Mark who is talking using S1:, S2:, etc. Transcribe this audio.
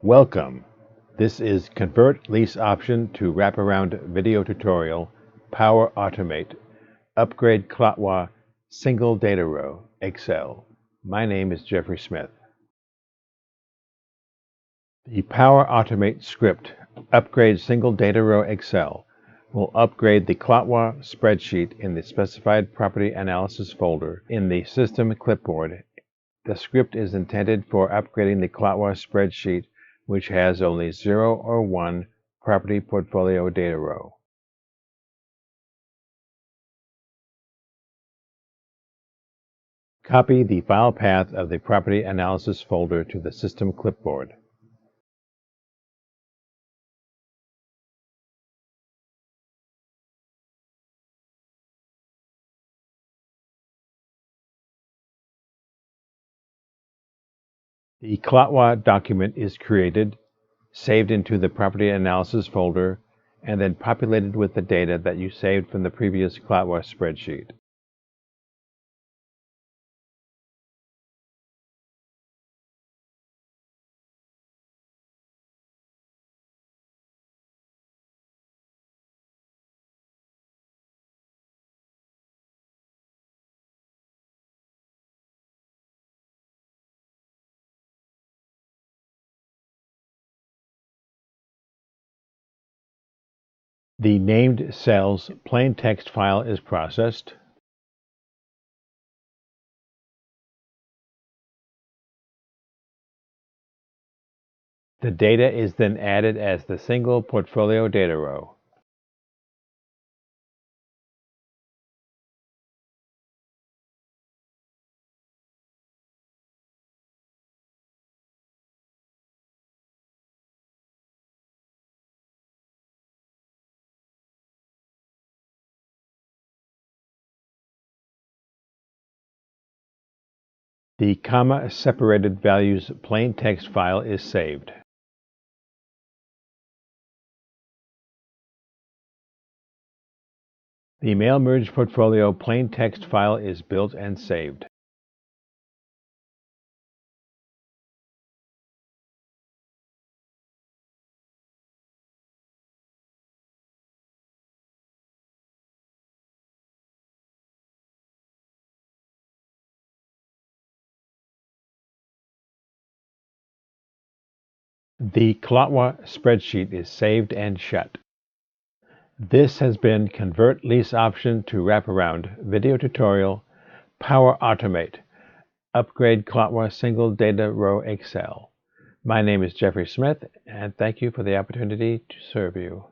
S1: Welcome. This is Convert Lease Option to Wraparound video tutorial, Power Automate, Upgrade CLOTWA, Single Data Row, Excel. My name is Jeffrey Smith. The Power Automate script, Upgrade Single Data Row Excel, will upgrade the CLOTWA spreadsheet in the specified property analysis folder in the system clipboard. The script is intended for upgrading the CLOTWA spreadsheet, which has only 0 or 1 property portfolio data row. Copy the file path of the property analysis folder to the system clipboard. The CLOTWA document is created, saved into the property analysis folder, and then populated with the data that you saved from the previous CLOTWA spreadsheet. The named cell's plain text file is processed. The data is then added as the single portfolio data row. The comma-separated values plain text file is saved. The mail merge portfolio plain text file is built and saved. The CLOTWA spreadsheet is saved and shut. This has been Convert Lease Option to Wraparound video tutorial, Power Automate, Upgrade CLOTWA Single Data Row Excel. My name is Jeffrey Smith, and thank you for the opportunity to serve you.